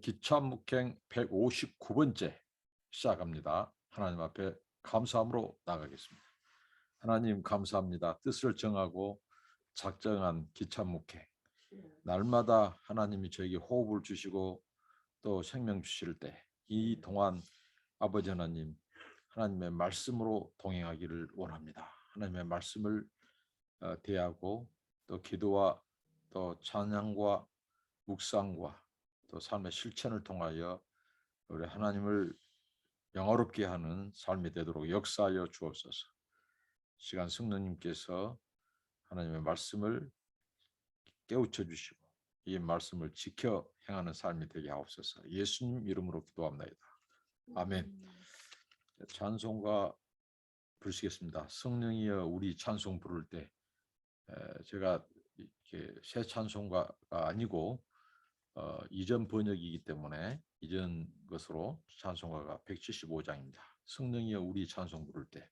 기참묵행 159번째 시작합니다. 하나님 앞에 감사함으로 나가겠습니다. 하나님 감사합니다. 뜻을 정하고 작정한 기참묵행. 날마다 하나님이 저에게 호흡을 주시고 또 생명 주실 때 이 동안 아버지 하나님, 하나님의 말씀으로 동행하기를 원합니다. 하나님의 말씀을 대하고 또 기도와 또 찬양과 묵상과 또 삶의 실천을 통하여 우리 하나님을 영화롭게 하는 삶이 되도록 역사하여 주옵소서. 시간 성령님께서 하나님의 말씀을 깨우쳐 주시고 이 말씀을 지켜 행하는 삶이 되게 하옵소서. 예수님 이름으로 기도합니다. 아멘. 찬송가 부르시겠습니다. 성령이여 우리 찬송 부를 때 제가 이렇게 새 찬송가가 아니고 이전 번역이기 때문에 이전 것으로 찬송가가 175장입니다. 성령이여 우리 찬송 부를 때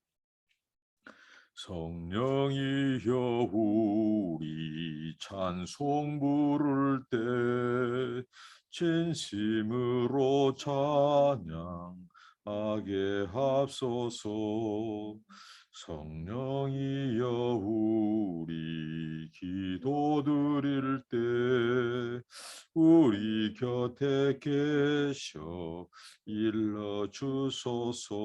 성령이여 우리 찬송 부를 때 진심으로 찬양하게 합소서. 성령이여 우리 기도 드릴 때 우리 곁에 계셔 일러 주소서.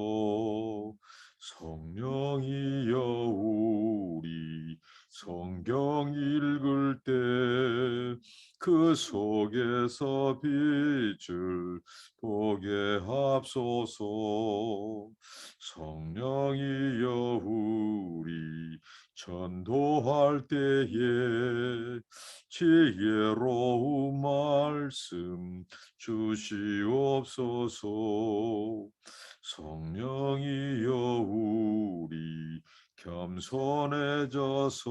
성령이여 우리 성경 읽을 때 그 속에서 빛을 보게 합소서. 성령이여 우리 전도할 때에 지혜로운 말씀 주시옵소서. 성령이여 우리 겸손해져서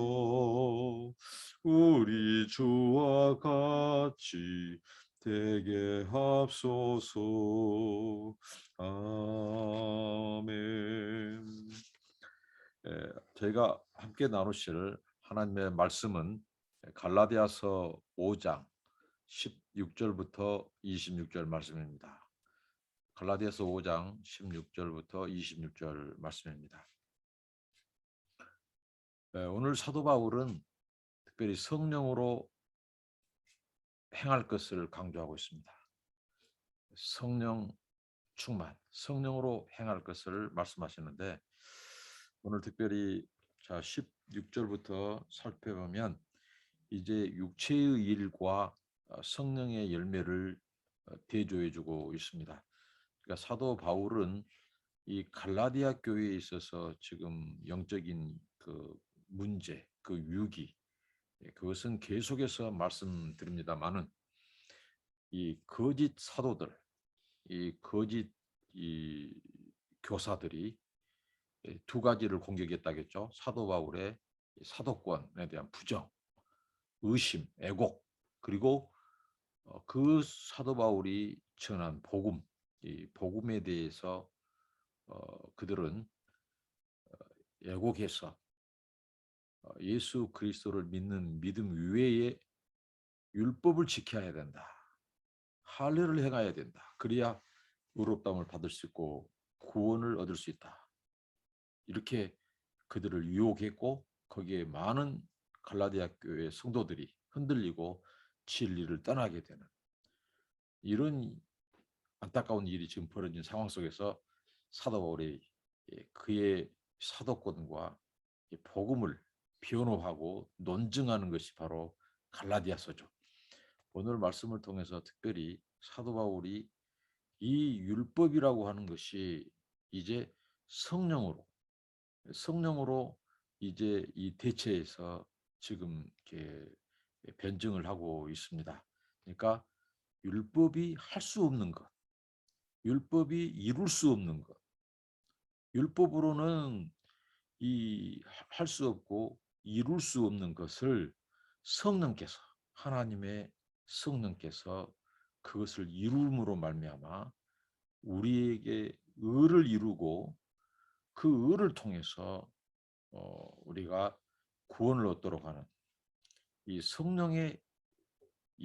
우리 주와 같이 되게 합소서. 아멘. 저희가 함께 나누실 하나님의 말씀은 갈라디아서 5장 16절부터 26절 말씀입니다. 갈라디아서 5장 16절부터 26절 말씀입니다. 오늘 사도 바울은 특별히 성령으로 행할 것을 강조하고 있습니다. 성령 충만, 성령으로 행할 것을 말씀하시는데 오늘 특별히 16절부터 살펴보면 이제 육체의 일과 성령의 열매를 대조해주고 있습니다. 그러니까 사도 바울은 이 갈라디아 교회에 있어서 지금 영적인 그 문제, 그 위기, 그것은 계속해서 말씀드립니다만은 이 거짓 사도들, 이 거짓 이 교사들이 두 가지를 공격했다겠죠. 사도 바울의 사도권에 대한 부정, 의심, 애곡, 그리고 그 사도 바울이 전한 복음, 이 복음에 대해서 그들은 애곡해서 예수 그리스도를 믿는 믿음 외에 율법을 지켜야 된다. 할례를 행해야 된다. 그래야 의롭다움을 받을 수 있고 구원을 얻을 수 있다. 이렇게 그들을 유혹했고 거기에 많은 갈라디아 교회 성도들이 흔들리고 진리를 떠나게 되는 이런 안타까운 일이 지금 벌어진 상황 속에서 사도 바울이 그의 사도권과 복음을 변호하고 논증하는 것이 바로 갈라디아서죠. 오늘 말씀을 통해서 특별히 사도 바울이 이 율법이라고 하는 것이 이제 성령으로 이제 이 대체해서 지금 이렇게 변증을 하고 있습니다. 그러니까 율법이 할 수 없는 것, 율법이 이룰 수 없는 것, 율법으로는 이 할 수 없고 이룰 수 없는 것을 성령께서 하나님의 성령께서 그것을 이룸으로 말미암아 우리에게 의를 이루고 그 의를 통해서 우리가 구원을 얻도록 하는 이 성령의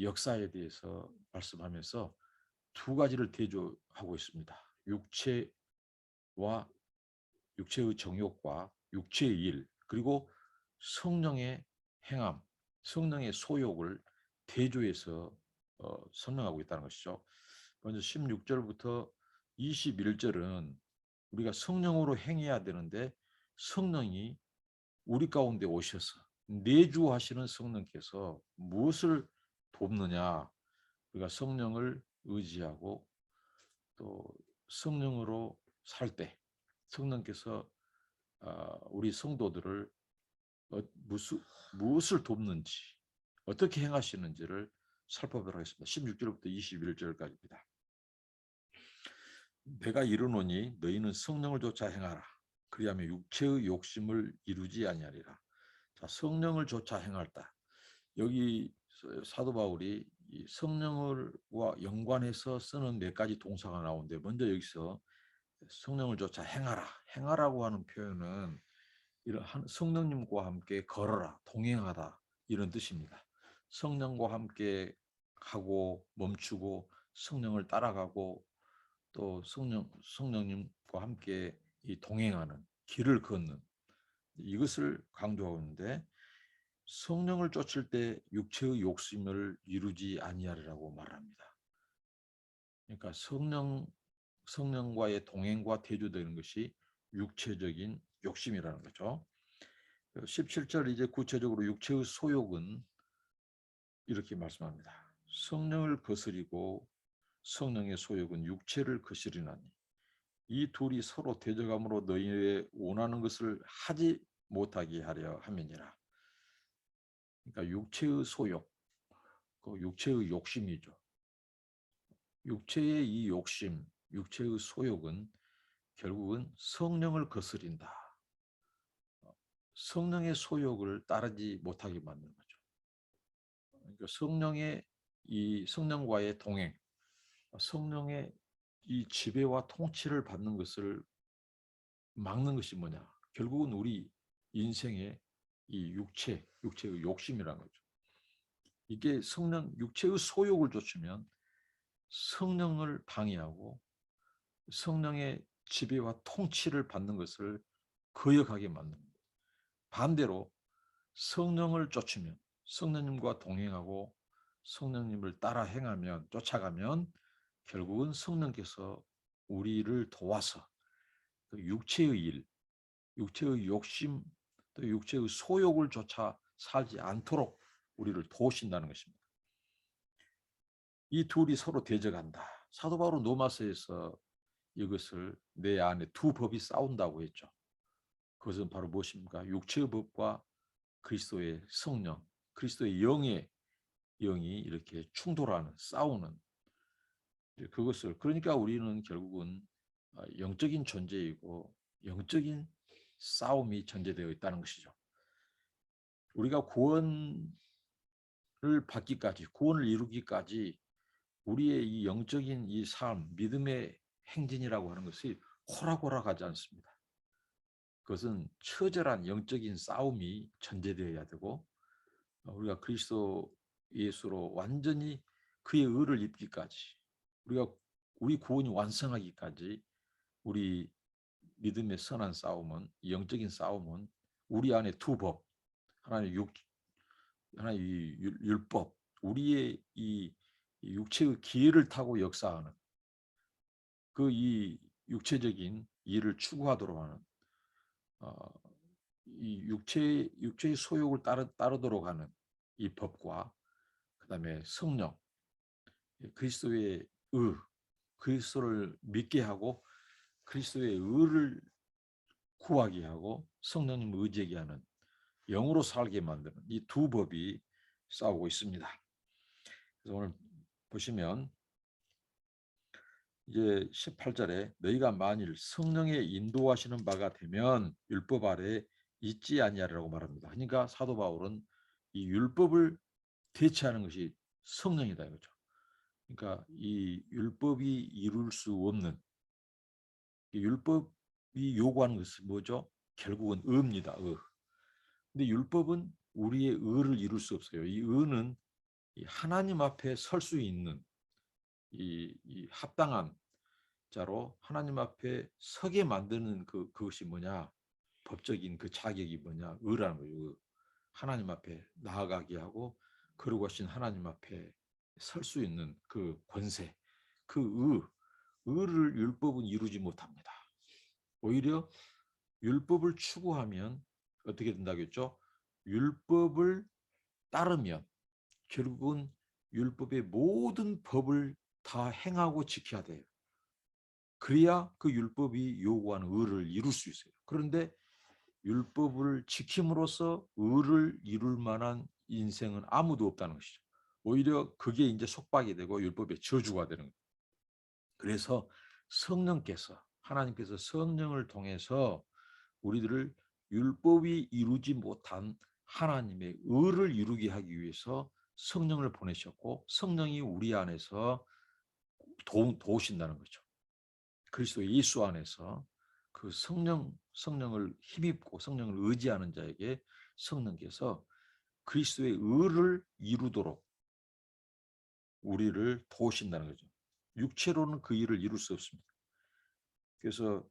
역사에 대해서 말씀하면서 두 가지를 대조하고 있습니다. 육체의 정욕과 육체의 일, 그리고 성령의 행함, 성령의 소욕을 대조해서 설명하고 있다는 것이죠. 먼저 16절부터 21절은 우리가 성령으로 행해야 되는데 성령이 우리 가운데 오셔서 내주하시는 성령께서 무엇을 돕느냐. 우리가 성령을 의지하고 또 성령으로 살 때 성령께서 우리 성도들을 무엇을 돕는지 어떻게 행하시는지를 살펴보도록 하겠습니다. 16절부터 21절까지입니다. 내가 이르노니 너희는 성령을 조차 행하라. 그리하면 육체의 욕심을 이루지 아니하리라. 자, 성령을 조차 행할다. 여기 사도 바울이 이 성령과 연관해서 쓰는 몇 가지 동사가 나오는데, 먼저 여기서 성령을 조차 행하라. 행하라고 하는 표현은 이런 성령님과 함께 걸어라, 동행하다, 이런 뜻입니다. 성령과 함께 하고 멈추고 성령을 따라가고 또 성령님과 함께 이 동행하는, 길을 걷는, 이것을 강조하고 있는데, 성령을 쫓을 때 육체의 욕심을 이루지 아니하리라고 말합니다. 그러니까 성령과의 동행과 대조되는 것이 육체적인 욕심이라는 거죠. 17절 이제 구체적으로 육체의 소욕은 이렇게 말씀합니다. 성령을 거스리고 성령의 소욕은 육체를 거스리나니 이 둘이 서로 대적함으로 너희의 원하는 것을 하지 못하게 하려 함이니라. 그러니까 육체의 소욕, 그 육체의 욕심이죠. 육체의 이 욕심, 육체의 소욕은 결국은 성령을 거스린다. 성령의 소욕을 따르지 못하게 만드는 거죠. 그러니까 성령과의 동행, 성령의 이 지배와 통치를 받는 것을 막는 것이 뭐냐? 결국은 우리 인생의 이 육체의 욕심이라는 거죠. 이게 육체의 소욕을 좇으면 성령을 방해하고 성령의 지배와 통치를 받는 것을 거역하게 만듭니다. 반대로 성령을 쫓으면, 성령님과 동행하고 성령님을 따라 행하면, 쫓아가면 결국은 성령께서 우리를 도와서 육체의 일, 육체의 욕심, 또 육체의 소욕을 쫓아 살지 않도록 우리를 도우신다는 것입니다. 이 둘이 서로 대적한다. 사도 바울은 로마서에서 이것을 내 안에 두 법이 싸운다고 했죠. 그것은 바로 무엇입니까? 육체의 법과 그리스도의 성령, 그리스도의 영이 이렇게 충돌하는, 싸우는, 그것을, 그러니까 우리는 결국은 영적인 존재이고 영적인 싸움이 전제되어 있다는 것이죠. 우리가 구원을 받기까지, 구원을 이루기까지 우리의 이 영적인 이 삶, 믿음의 행진이라고 하는 것이 호락호락하지 않습니다. 그것은 처절한 영적인 싸움이 전제되어야 되고, 우리가 그리스도 예수로 완전히 그의 의를 입기까지, 우리 구원이 완성하기까지 우리 믿음의 선한 싸움은, 영적인 싸움은 우리 안에 두 법, 하나의 율법, 우리의 이 육체의 기회를 타고 역사하는 이 육체적인 일을 추구하도록 하는 이 육체의 소욕을 따르도록 하는 이 법과, 그다음에 성령, 그리스도의 그리스도를 믿게 하고 그리스도의 의를 구하게 하고 성령님을 의지하게 하는, 영으로 살게 만드는 이 두 법이 싸우고 있습니다. 그래서 오늘 보시면 이제 18절에 너희가 만일 성령의 인도하시는 바가 되면 율법 아래 있지 아니하리라고 말합니다. 그러니까 사도 바울은 이 율법을 대체하는 것이 성령이다 이거죠. 그러니까 이 율법이 이룰 수 없는, 율법이 요구하는 것은 뭐죠? 결국은 의입니다. 의. 근데 율법은 우리의 의를 이룰 수 없어요. 이 의는 이 하나님 앞에 설 수 있는 이 합당한 자로 하나님 앞에 서게 만드는 그것이 뭐냐? 법적인 그 자격이 뭐냐? 의라는 거예요. 하나님 앞에 나아가게 하고 거룩하신 하나님 앞에 설 수 있는 그 권세, 그 의를 율법은 이루지 못합니다. 오히려 율법을 추구하면 어떻게 된다겠죠? 율법을 따르면 결국은 율법의 모든 법을 다 행하고 지켜야 돼요. 그래야 그 율법이 요구하는 의를 이룰 수 있어요. 그런데 율법을 지킴으로써 의를 이룰 만한 인생은 아무도 없다는 것이죠. 오히려 그게 이제 속박이 되고 율법의 저주가 되는 거예요. 그래서 하나님께서 성령을 통해서 우리들을 율법이 이루지 못한 하나님의 의를 이루게 하기 위해서 성령을 보내셨고 성령이 우리 안에서 도우신다는 거죠. 그리스도 예수 안에서 그 성령을 힘입고 성령을 의지하는 자에게 성령께서 그리스도의 의를 이루도록 우리를 도우신다는 거죠. 육체로는 그 일을 이룰 수 없습니다. 그래서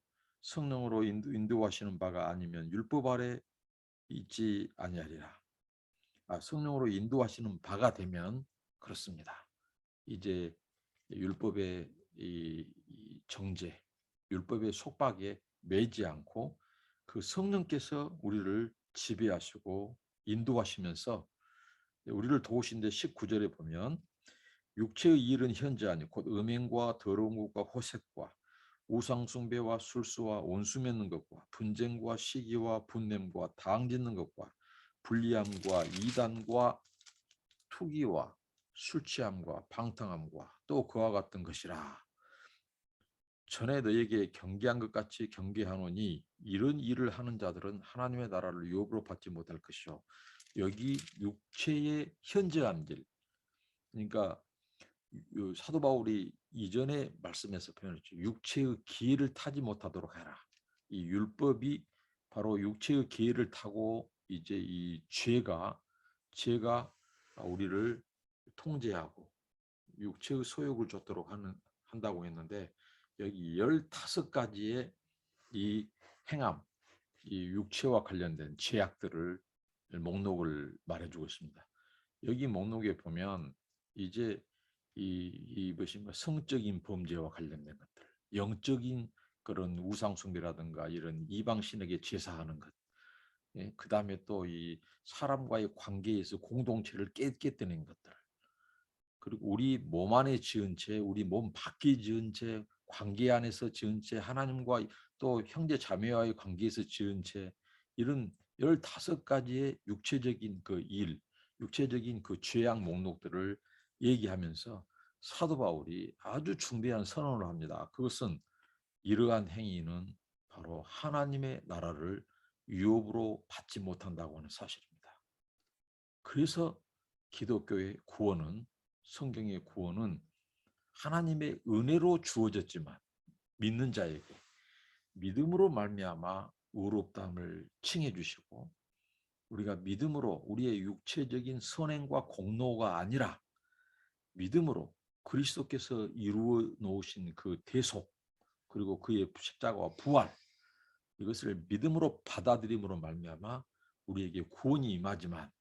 성령으로 인도하시는 바가 아니면 율법 아래 있지 아니하리라. 성령으로 인도하시는 바가 되면 그렇습니다. 이제 율법의 이 정죄, 율법의 속박에 매지 않고 그 성령께서 우리를 지배하시고 인도하시면서 우리를 도우신데 19절에 보면 육체의 일은 현재 아니 곧 음행과 더러운 것과 호색과 우상숭배와 술수와 온수 맺는 것과 분쟁과 시기와 분냄과 당짓는 것과 불리함과 이단과 투기와 술취함과 방탕함과 또 그와 같은 것이라. 전에 너에게 경계한 것 같이 경계하노니 이런 일을 하는 자들은 하나님의 나라를 유업으로 받지 못할 것이요. 여기 육체의 현저한 일, 그러니까 사도 바울이 이전에 말씀에서 표현했죠. 육체의 기회를 타지 못하도록 해라. 이 율법이 바로 육체의 기회를 타고 이제 이 죄가 우리를 통제하고 육체의 소욕을 줬도록 한다고 했는데 여기 15가지의 이 행함, 이 육체와 관련된 죄악들을 목록을 말해주고 있습니다. 여기 목록에 보면 이제 이 무엇인가 성적인 범죄와 관련된 것들, 영적인 그런 우상숭배라든가 이런 이방신에게 제사하는 것, 예? 그 다음에 또 이 사람과의 관계에서 공동체를 깨뜨리는 것들, 그리고 우리 몸 안에 지은 채, 우리 몸 밖에 지은 채, 관계 안에서 지은 채, 하나님과 또 형제 자매와의 관계에서 지은 채, 이런 15가지의 육체적인 그 일, 육체적인 그 죄악 목록들을 얘기하면서 사도 바울이 아주 중대한 선언을 합니다. 그것은 이러한 행위는 바로 하나님의 나라를 유업으로 받지 못한다고 하는 사실입니다. 그래서 기독교의 구원은, 성경의 구원은 하나님의 은혜로 주어졌지만 믿는 자에게 믿음으로 말미암아 의롭다함을 칭해 주시고, 우리가 믿음으로 우리의 육체적인 선행과 공로가 아니라 믿음으로 그리스도께서 이루어 놓으신 그 대속, 그리고 그의 십자가와 부활, 이것을 믿음으로 받아들임으로 말미암아 우리에게 구원이 임하지만,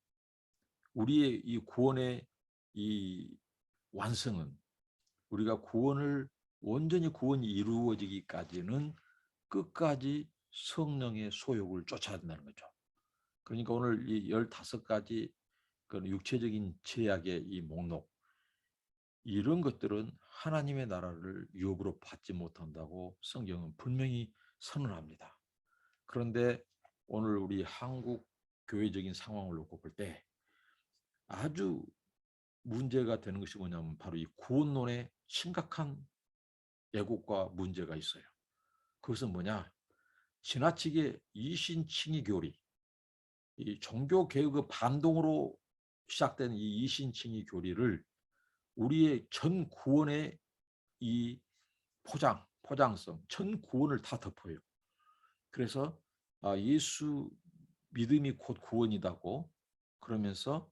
우리의 이 구원의 이 완성은, 우리가 온전히 구원이 이루어지기까지는 끝까지 성령의 소욕을 쫓아야 된다는 거죠. 그러니까 오늘 이 15가지 그 육체적인 제약의 이 목록, 이런 것들은 하나님의 나라를 유업으로 받지 못한다고 성경은 분명히 선언합니다. 그런데 오늘 우리 한국 교회적인 상황을 놓고 볼 때 아주 문제가 되는 것이 뭐냐면 바로 이 구원론에 심각한 왜곡과 문제가 있어요. 그것은 뭐냐? 지나치게 이신칭의 교리, 이 종교개혁의 반동으로 시작된 이 이신칭의 교리를 우리의 전 구원의 이 포장성, 전 구원을 다 덮어요. 그래서 예수 믿음이 곧 구원이다고, 그러면서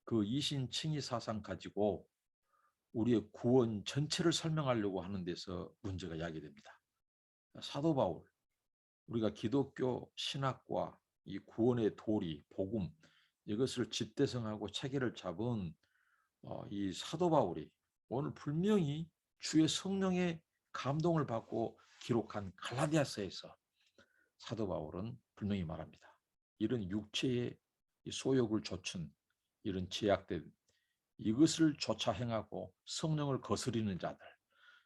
그 이신칭의 사상 가지고 우리의 구원 전체를 설명하려고 하는 데서 문제가 야기됩니다. 사도 바울, 우리가 기독교 신학과 이 구원의 도리, 복음 이것을 집대성하고 체계를 잡은 이 사도 바울이 오늘 분명히 주의 성령의 감동을 받고 기록한 갈라디아서에서 사도 바울은 분명히 말합니다. 이런 육체의 소욕을 좇은 이런 제약된 이것을 조차 행하고 성령을 거스리는 자들,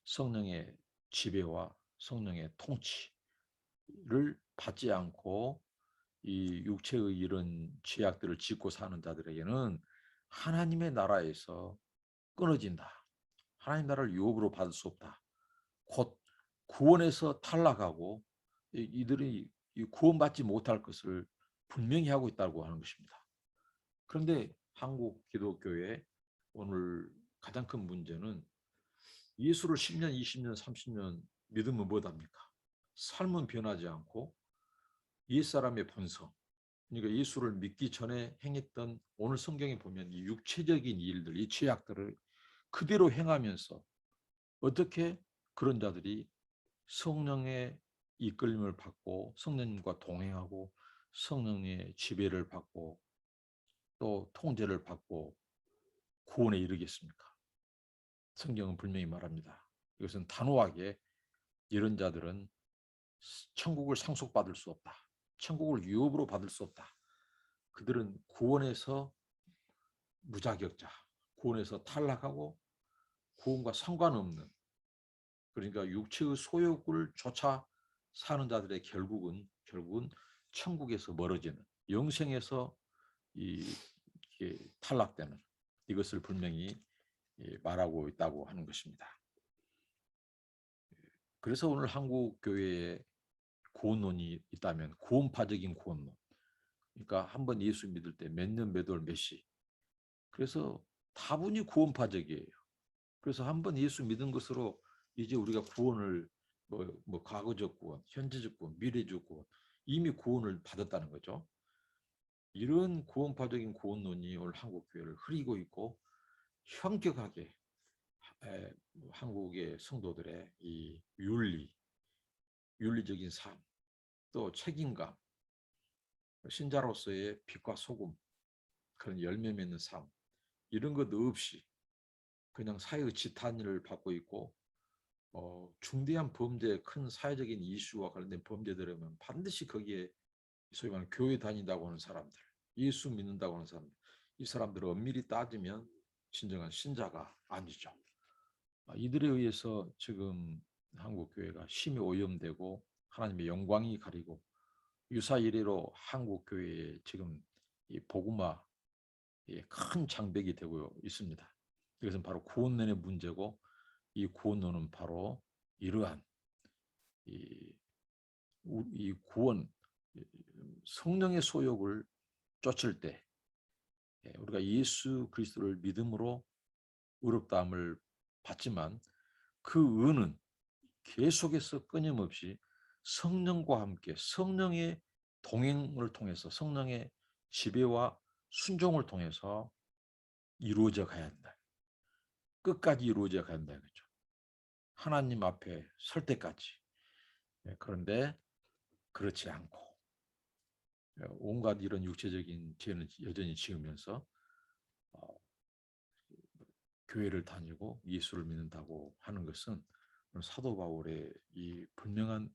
성령의 지배와 성령의 통치를 받지 않고 이 육체의 이런 죄악들을 짓고 사는 자들에게는 하나님의 나라에서 끊어진다. 하나님 나라를 유업으로 받을 수 없다. 곧 구원에서 탈락하고 이들이 구원받지 못할 것을 분명히 하고 있다고 하는 것입니다. 그런데 한국 기독교의 오늘 가장 큰 문제는 예수를 10년, 20년, 30년 믿으면 뭐답니까? 삶은 변하지 않고 옛사람의 본성, 그러니까 예수를 믿기 전에 행했던 오늘 성경에 보면 이 육체적인 일들, 이 죄악들을 그대로 행하면서 어떻게 그런 자들이 성령의 이끌림을 받고 성령님과 동행하고 성령의 지배를 받고 또 통제를 받고 구원에 이르겠습니까? 성경은 분명히 말합니다. 이것은 단호하게 이런 자들은 천국을 상속받을 수 없다. 천국을 유업으로 받을 수 없다. 그들은 구원에서 무자격자, 구원에서 탈락하고 구원과 상관없는, 그러니까 육체의 소욕을 쫓아 사는 자들의 결국은 천국에서 멀어지는, 영생에서 탈락되는, 이것을 분명히 말하고 있다고 하는 것입니다. 그래서 오늘 한국 교회에 구원론이 있다면 구원파적인 구원론, 그러니까 한번 예수 믿을 때 몇 년, 몇 월, 몇 시, 그래서 다분히 구원파적이에요. 그래서 한번 예수 믿은 것으로 이제 우리가 구원을 뭐 과거적 구원, 현재적 구원, 미래적 구원, 이미 구원을 받았다는 거죠. 이런 구원파적인 구원론이 오늘 한국 교회를 흐리고 있고 현격하게 한국의 성도들의 이 윤리적인 삶, 또 책임감, 신자로서의 빛과 소금, 그런 열매 맺는 삶, 이런 것 없이 그냥 사회의 지탄을 받고 있고 중대한 범죄, 큰 사회적인 이슈와 관련된 범죄들이면 반드시 거기에 소위 말하는 교회 다닌다고 하는 사람들, 예수 믿는다고 하는 사람들, 이 사람들을 엄밀히 따지면 진정한 신자가 아니죠. 이들에 의해서 지금 한국 교회가 심히 오염되고 하나님의 영광이 가리고 유사 이래로 한국 교회에 지금 이 복음화의 큰 장벽이 되고 있습니다. 이것은 바로 구원론의 문제고 이 구원론은 바로 이러한 이 구원, 성령의 소욕을 쫓을 때 우리가 예수 그리스도를 믿음으로 의롭다함을 받지만 그 의는 계속해서 끊임없이 성령과 함께 성령의 동행을 통해서 성령의 지배와 순종을 통해서 이루어져 가야 한다. 끝까지 이루어져 가야 한다. 그렇죠? 하나님 앞에 설 때까지. 그런데 그렇지 않고 온갖 이런 육체적인 죄는 여전히 지으면서 교회를 다니고 예수를 믿는다고 하는 것은 사도 바울의 이 분명한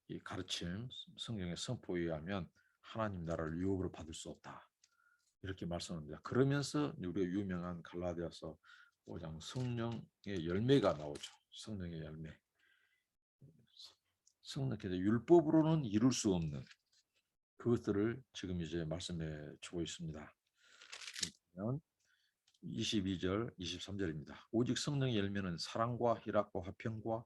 이 가르침, 성경의 선포에 의하면 하나님 나라를 유업으로 받을 수 없다. 이렇게 말씀합니다. 그러면서 우리가 유명한 갈라디아서 5장 성령의 열매가 나오죠. 성령의 열매. 성령께서 율법으로는 이룰 수 없는 그것들을 지금 이제 말씀해 주고 있습니다. 22절, 23절입니다. 오직 성령의 열매는 사랑과 희락과 화평과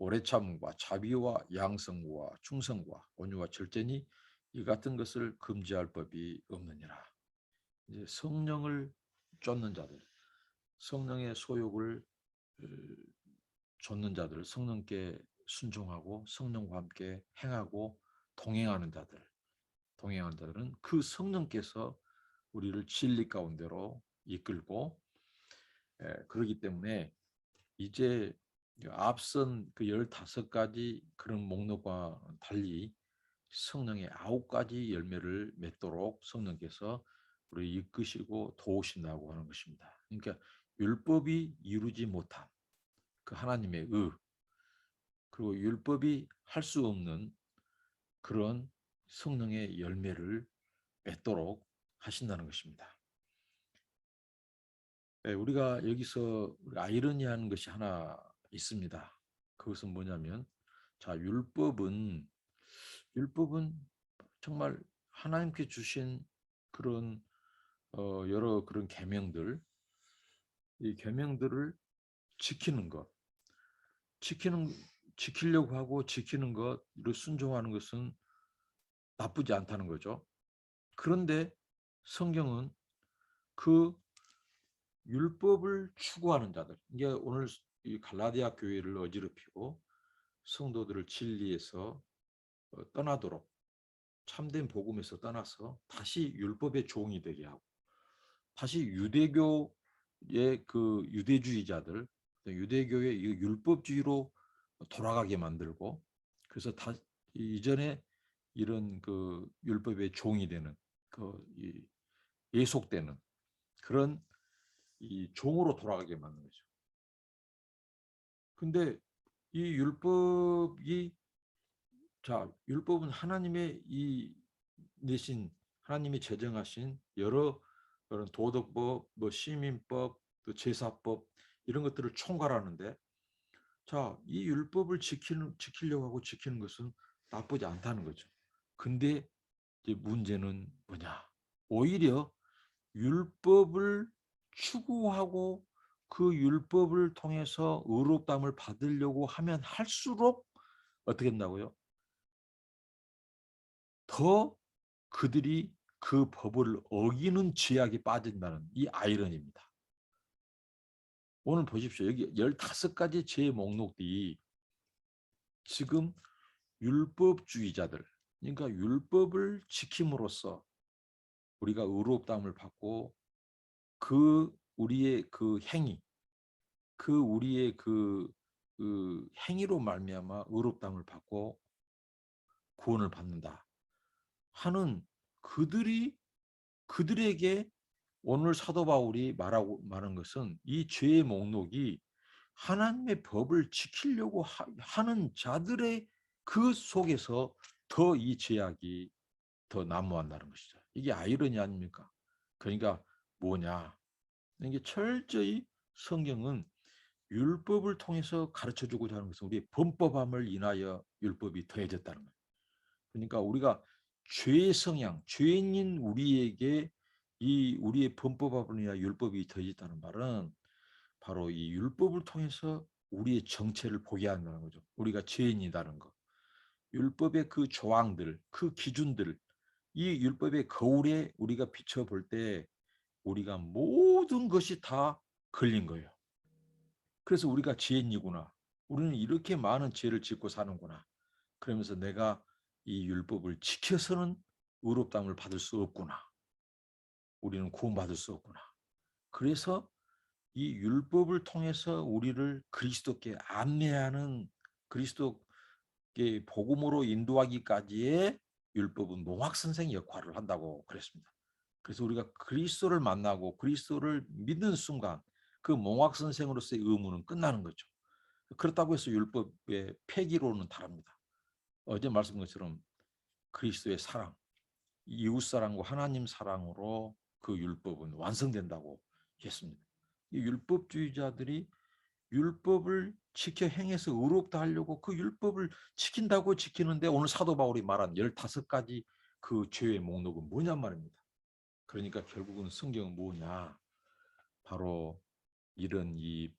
오래 참음과 자비와 양성과 충성과 온유와 절제니 이 같은 것을 금지할 법이 없느니라. 이제 성령을 쫓는 자들, 성령의 소욕을 좇는 자들, 성령께 순종하고 성령과 함께 행하고 동행하는 자들은 그 성령께서 우리를 진리 가운데로 이끌고, 그러기 때문에 이제 앞선 그 15가지 그런 목록과 달리 성령의 9가지 열매를 맺도록 성령께서 우리를 이끄시고 도우신다고 하는 것입니다. 그러니까 율법이 이루지 못한 그 하나님의 그리고 율법이 할 수 없는 그런 성령의 열매를 맺도록 하신다는 것입니다. 우리가 여기서 아이러니한 것이 하나 있습니다. 그것은 뭐냐면, 자, 율법은 정말 하나님께 주신 그런 여러 그런 계명들, 이 계명들을 지키는 것, 지키는 지키려고 하고 지키는 것을 순종하는 것은 나쁘지 않다는 거죠. 그런데 성경은 그 율법을 추구하는 자들, 이게 오늘 이 갈라디아 교회를 어지럽히고 성도들을 진리에서 떠나도록, 참된 복음에서 떠나서 다시 율법의 종이 되게 하고, 다시 유대교의 그 유대주의자들, 유대교의 율법주의로 돌아가게 만들고, 그래서 이전에 이런 그 율법의 종이 되는 그 예속되는 그런 이 종으로 돌아가게 만든 거죠. 근데 이 율법은 하나님의 내신, 하나님이 제정하신 여러 그런 도덕법, 뭐 시민법, 또 제사법, 이런 것들을 총괄하는데, 자, 이 율법을 지키려고 하고 지키는 것은 나쁘지 않다는 거죠. 근데 이제 문제는 뭐냐? 오히려 율법을 추구하고 그 율법을 통해서 의롭다함을 받으려고 하면 할수록 어떻게 된다고요? 더 그들이 그 법을 어기는 죄악에 빠진다는 이 아이러니입니다. 오늘 보십시오. 여기 15가지 죄의 목록들이 지금 율법주의자들, 그러니까 율법을 지킴으로써 우리가 의롭다함을 받고, 그 우리의 그 행위, 우리의 그 행위로 말미암아 의롭다함을 받고 구원을 받는다 하는 그들에게 오늘 사도 바울이 말하는 것은, 이 죄의 목록이 하나님의 법을 지키려고 하는 자들의 그 속에서 더 이 죄악이 더 난무한다는 것이죠. 이게 아이러니 아닙니까? 그러니까 뭐냐? 이게 철저히 성경은 율법을 통해서 가르쳐주고자 하는 것은 우리의 범법함을 인하여 율법이 더해졌다는 거예요. 그러니까 우리가 죄의 성향, 죄인인 우리에게 이 우리의 범법함을 인하여 율법이 더해졌다는 말은 바로 이 율법을 통해서 우리의 정체를 보게 한다는 거죠. 우리가 죄인이라는 것. 율법의 그 조항들, 그 기준들, 이 율법의 거울에 우리가 비춰볼 때 우리가 모든 것이 다 걸린 거예요. 그래서 우리가 죄인이구나. 우리는 이렇게 많은 죄를 짓고 사는구나. 그러면서 내가 이 율법을 지켜서는 의롭다함을 받을 수 없구나. 우리는 구원받을 수 없구나. 그래서 이 율법을 통해서 우리를 그리스도께 안내하는, 그리스도께 복음으로 인도하기까지의 율법은 몽학 선생의 역할을 한다고 그랬습니다. 그래서 우리가 그리스도를 만나고 그리스도를 믿는 순간 그 몽학 선생으로서의 의무는 끝나는 거죠. 그렇다고 해서 율법의 폐기로는 다릅니다. 어제 말씀드린 것처럼 그리스도의 사랑, 이웃 사랑과 하나님 사랑으로 그 율법은 완성된다고 했습니다. 이 율법주의자들이 율법을 지켜 행해서 의롭다 하려고 그 율법을 지킨다고 지키는데, 오늘 사도 바울이 말한 15가지 그 죄의 목록은 뭐냔 말입니다. 그러니까 결국은 성경은 뭐냐? 바로 이런 이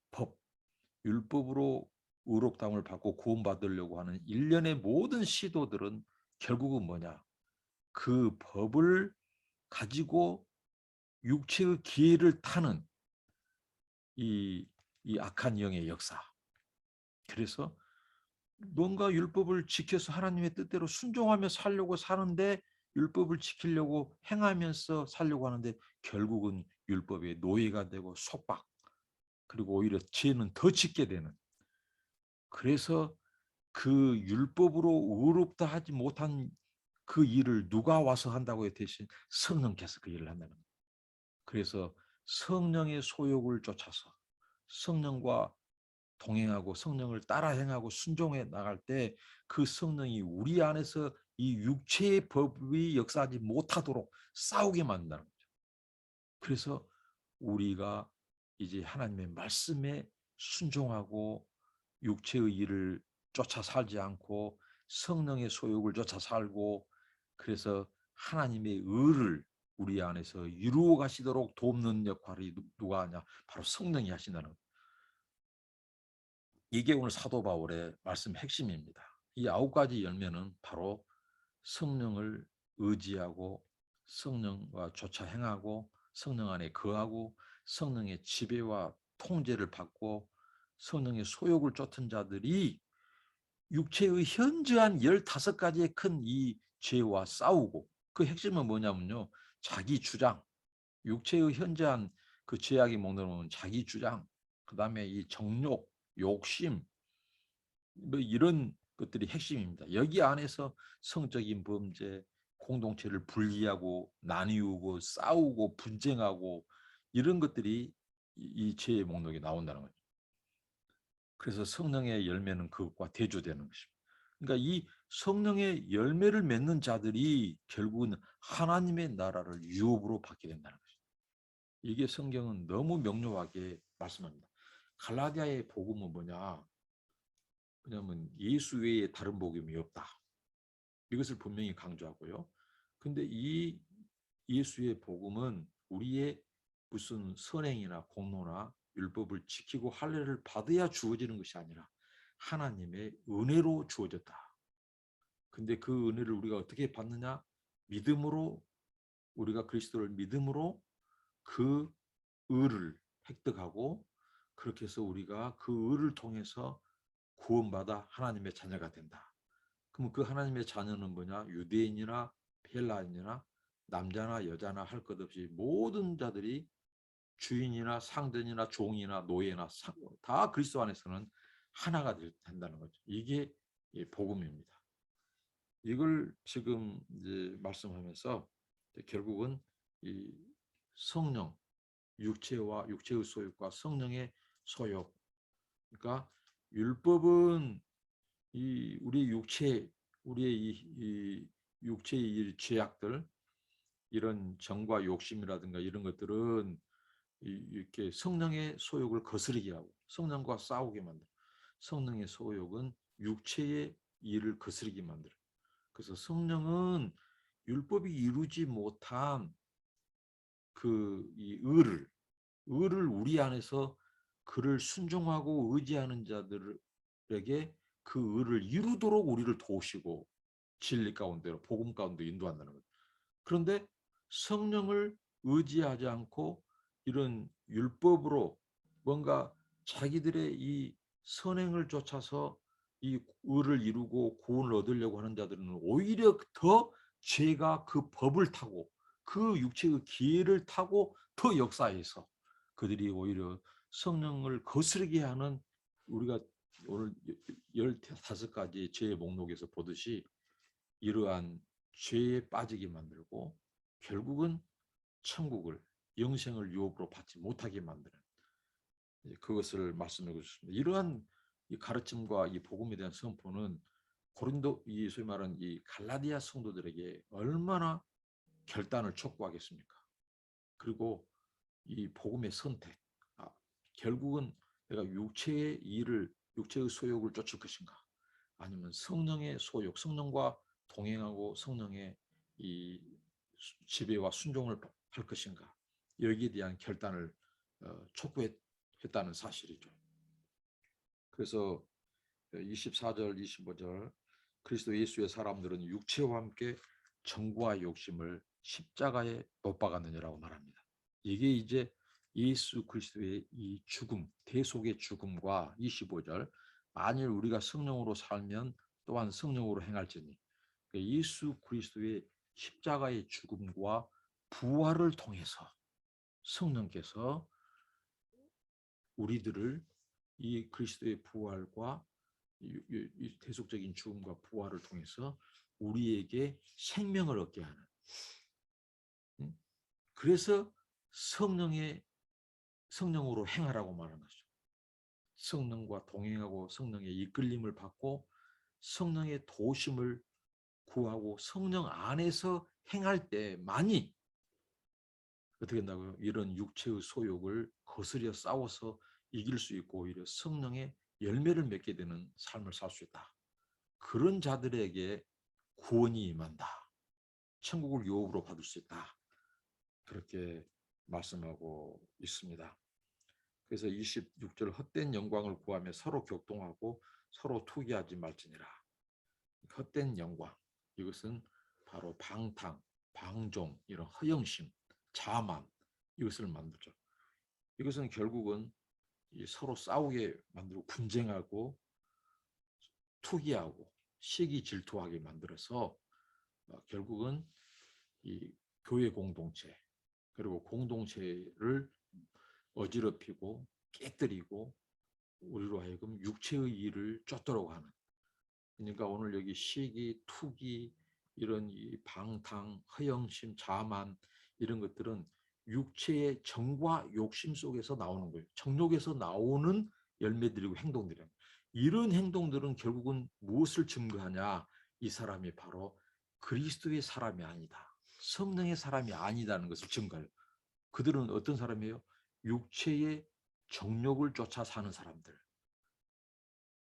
율법으로 의롭다함을 받고 구원받으려고 하는 일련의 모든 시도들은 결국은 뭐냐? 그 법을 가지고 육체의 기회를 타는 이 악한 영의 역사. 그래서 뭔가 율법을 지켜서 하나님의 뜻대로 순종하며 살려고 사는데 율법을 지키려고 행하면서 살려고 하는데 결국은 율법의 노예가 되고 속박, 그리고 오히려 죄는 더 짓게 되는. 그래서 그 율법으로 의롭다 하지 못한 그 일을 누가 와서 한다고 해요? 대신 성령께서 그 일을 한다는 거예요. 그래서 성령의 소욕을 쫓아서 성령과 동행하고 성령을 따라 행하고 순종해 나갈 때 그 성령이 우리 안에서 이 육체의 법이 역사하지 못하도록 싸우게 만든다는 거죠. 그래서 우리가 이제 하나님의 말씀에 순종하고 육체의 일을 쫓아 살지 않고 성령의 소욕을 쫓아 살고, 그래서 하나님의 의를 우리 안에서 이루어 가시도록 돕는 역할이 누가 하냐? 바로 성령이 하신다는 거예요. 이게 오늘 사도 바울의 말씀 핵심입니다. 이 9가지 열매는 바로 성령을 의지하고 성령과 조차 행하고 성령 안에 거하고 성령의 지배와 통제를 받고 성령의 소욕을 쫓은 자들이 육체의 현저한 15가지의 큰 이 죄와 싸우고, 그 핵심은 뭐냐면요, 자기 주장, 육체의 현저한 그 죄악이 목록은 자기 주장, 그 다음에 이 정욕, 욕심, 뭐 이런 것들이 핵심입니다. 여기 안에서 성적인 범죄, 공동체를 분리하고 나뉘고 싸우고 분쟁하고 이런 것들이 이 죄의 목록에 나온다는 거죠. 그래서 성령의 열매는 그것과 대조되는 것입니다. 그러니까 이 성령의 열매를 맺는 자들이 결국은 하나님의 나라를 유업으로 받게 된다는 것입니다. 이게 성경은 너무 명료하게 말씀합니다. 갈라디아의 복음은 뭐냐? 왜냐하면 예수 외에 다른 복음이 없다. 이것을 분명히 강조하고요. 근데 이 예수의 복음은 우리의 무슨 선행이나 공로나 율법을 지키고 할례를 받아야 주어지는 것이 아니라 하나님의 은혜로 주어졌다. 근데 그 은혜를 우리가 어떻게 받느냐? 믿음으로, 우리가 그리스도를 믿음으로 그 의를 획득하고, 그렇게 해서 우리가 그 의를 통해서 구원받아 하나님의 자녀가 된다. 그럼 그 하나님의 자녀는 뭐냐? 유대인이나 헬라인이나 남자나 여자나 할 것 없이 모든 자들이 주인이나 상전이나 종이나 노예나 다 그리스도 안에서는 하나가 된다는 거죠. 이게 복음입니다. 이걸 지금 이제 말씀하면서 결국은 이 성령, 육체와 육체의 소욕과 성령의 소욕, 그러니까 율법은 이 우리 육체, 우리의 이 육체의 이 죄악들, 이런 정과 욕심이라든가 이런 것들은 이렇게 성령의 소욕을 거스르게 하고 성령과 싸우게 만들어. 성령의 소욕은 육체의 일을 거스르게 만들어. 그래서 성령은 율법이 이루지 못한 그 이 의를 우리 안에서 그를 순종하고 의지하는 자들에게 그 의를 이루도록 우리를 도우시고 진리 가운데로 복음 가운데 인도한다는 거죠. 그런데 성령을 의지하지 않고 이런 율법으로 뭔가 자기들의 이 선행을 쫓아서 이 의를 이루고 구원을 얻으려고 하는 자들은 오히려 더 죄가 그 법을 타고 그 육체의 기회를 타고 더 역사해서 그들이 오히려 성령을 거스르게 하는, 우리가 오늘 15가지 죄의 목록에서 보듯이 이러한 죄에 빠지게 만들고 결국은 천국을, 영생을 유업으로 받지 못하게 만드는, 그것을 말씀해 주셨습니다. 이러한 이 가르침과 이 복음에 대한 선포는 고린도, 이 소위 말하는 이 갈라디아 성도들에게 얼마나 결단을 촉구하겠습니까? 그리고 이 복음의 선택, 결국은 내가 육체의 일을, 육체의 소욕을 쫓을 것인가, 아니면 성령의 소욕, 성령과 동행하고 성령의 이 지배와 순종을 할 것인가, 여기에 대한 결단을 촉구했다는 사실이죠. 그래서 24절, 25절 그리스도 예수의 사람들은 육체와 함께 정과 욕심을 십자가에 못 박았느니라고 말합니다. 이게 이제 예수 그리스도의 이 죽음, 대속의 죽음과 25절 만일 우리가 성령으로 살면 또한 성령으로 행할지니, 예수 그리스도의 십자가의 죽음과 부활을 통해서 성령께서 우리들을 이 그리스도의 부활과 이 대속적인 죽음과 부활을 통해서 우리에게 생명을 얻게 하는, 그래서 성령으로 행하라고 말하는 거죠. 성령과 동행하고 성령의 이끌림을 받고 성령의 도심을 구하고 성령 안에서 행할 때만이 어떻게 된다고요? 이런 육체의 소욕을 거스려 싸워서 이길 수 있고 오히려 성령의 열매를 맺게 되는 삶을 살 수 있다. 그런 자들에게 구원이 임한다. 천국을 유업으로 받을 수 있다. 그렇게 말씀하고 있습니다. 그래서 26절 헛된 영광을 구하며 서로 격동하고 서로 투기하지 말지니라. 헛된 영광, 이것은 바로 방탕, 방종, 이런 허영심, 자만, 이것을 만들죠. 이것은 결국은 서로 싸우게 만들고 분쟁하고 투기하고 시기 질투하게 만들어서 결국은 이 교회 공동체 그리고 공동체를 어지럽히고 깨뜨리고 우리로 하여금 육체의 일을 쫓도록 하는. 그러니까 오늘 여기 시기, 투기, 이런 이 방탕, 허영심, 자만 이런 것들은 육체의 정과 욕심 속에서 나오는 거예요. 정욕에서 나오는 열매들이고 행동들이에요. 이런 행동들은 결국은 무엇을 증거하냐? 이 사람이 바로 그리스도의 사람이 아니다. 성령의 사람이 아니다는 것을 증거해요. 그들은 어떤 사람이에요? 육체의 정욕을 쫓아 사는 사람들.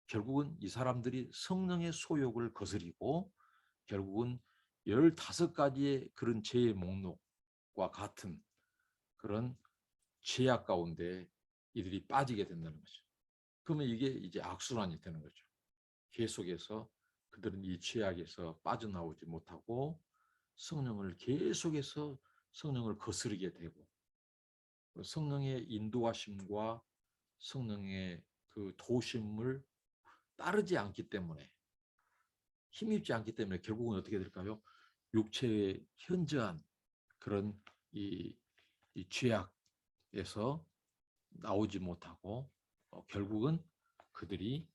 결국은 이 사람들이 성령의 소욕을 거스리고 결국은 15가지의 그런 죄의 목록과 같은 그런 죄악 가운데 이들이 빠지게 된다는 거죠. 그러면 이게 이제 악순환이 되는 거죠. 계속해서 그들은 이 죄악에서 빠져나오지 못하고 성령을 계속해서 성령을 거스르게 되고 성령의 인도하심과 성령의 그 도심을 따르지 않기 때문에 힘입지 않기 때문에 결국은 어떻게 될까요? 육체의 현저한 그런 이 죄악에서 나오지 못하고 결국은 그들이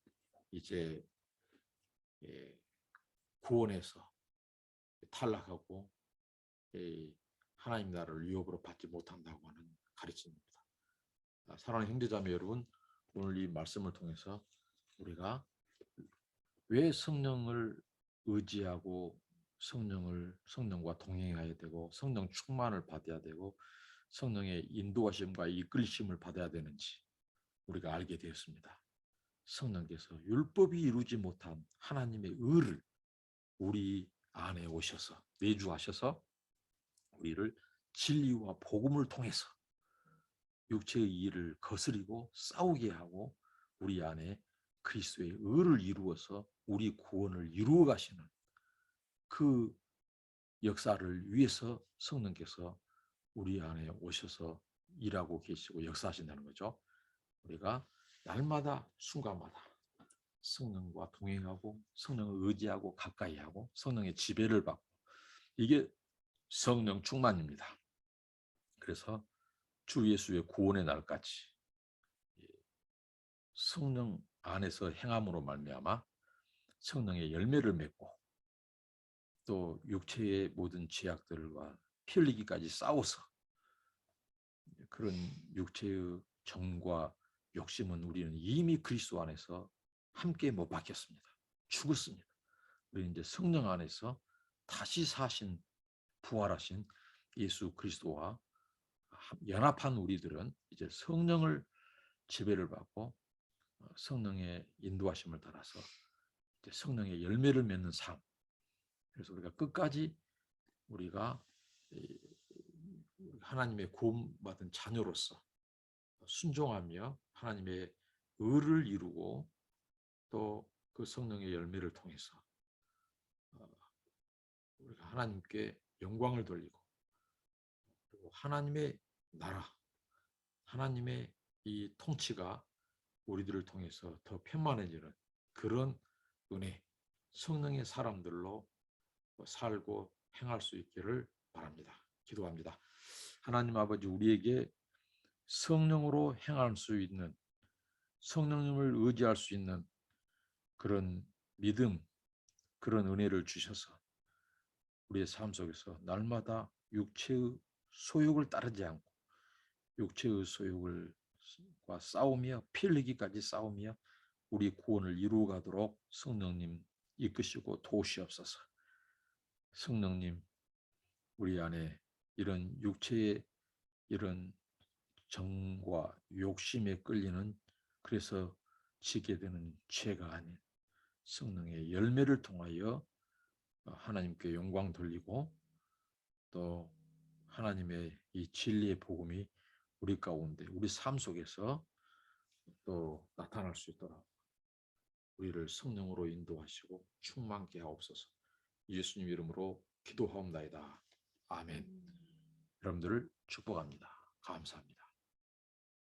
이제 구원에서 탈락하고 하나님 나라를 유업으로 받지 못한다고 하는 가르침입니다. 사랑하는 형제자매 여러분, 오늘 이 말씀을 통해서 우리가 왜 성령을 의지하고 성령과 동행해야 되고 성령 충만을 받아야 되고 성령의 인도하심과 이끌심을 받아야 되는지 우리가 알게 되었습니다. 성령께서 율법이 이루지 못한 하나님의 의를 우리 안에 오셔서 내주하셔서 우리를 진리와 복음을 통해서 육체의 일을 거스리고 싸우게 하고 우리 안에 그리스도의 의를 이루어서 우리 구원을 이루어 가시는 그 역사를 위해서 성령께서 우리 안에 오셔서 일하고 계시고 역사하신다는 거죠. 우리가 날마다 순간마다 성령과 동행하고 성령을 의지하고 가까이하고 성령의 지배를 받고 이게 성령 충만입니다. 그래서 주 예수의 구원의 날까지 성령 안에서 행함으로 말미암아 성령의 열매를 맺고 또 육체의 모든 죄악들과 피 흘리기까지 싸워서 그런 육체의 정과 욕심은 우리는 이미 그리스도 안에서 함께 못 박혔습니다. 죽었습니다. 우리는 이제 성령 안에서 다시 사신 부활하신 예수 그리스도와 연합한 우리들은 이제 성령을 지배를 받고 성령의 인도하심을 따라서 이제 성령의 열매를 맺는 삶. 그래서 우리가 끝까지 우리가 하나님의 구원받은 자녀로서 순종하며 하나님의 의를 이루고 또 그 성령의 열매를 통해서 우리가 하나님께 영광을 돌리고 그리고 하나님의 나라, 하나님의 이 통치가 우리들을 통해서 더 편만해지는 그런 은혜, 성령의 사람들로 살고 행할 수 있기를 바랍니다. 기도합니다. 하나님 아버지, 우리에게 성령으로 행할 수 있는, 성령님을 의지할 수 있는 그런 믿음, 그런 은혜를 주셔서 우리의 삶 속에서 날마다 육체의 소욕을 따르지 않고 육체의 소욕과 싸우며 피 흘리기까지 싸우며 우리 구원을 이루어가도록 성령님 이끄시고 도우시옵소서. 성령님, 우리 안에 이런 육체의 이런 정과 욕심에 끌리는, 그래서 지게 되는 죄가 아닌 성령의 열매를 통하여 하나님께 영광 돌리고 또 하나님의 이 진리의 복음이 우리 가운데, 우리 삶 속에서 또 나타날 수 있도록 우리를 성령으로 인도하시고 충만케 하옵소서. 예수님 이름으로 기도하옵나이다. 아멘. 여러분들을 축복합니다. 감사합니다.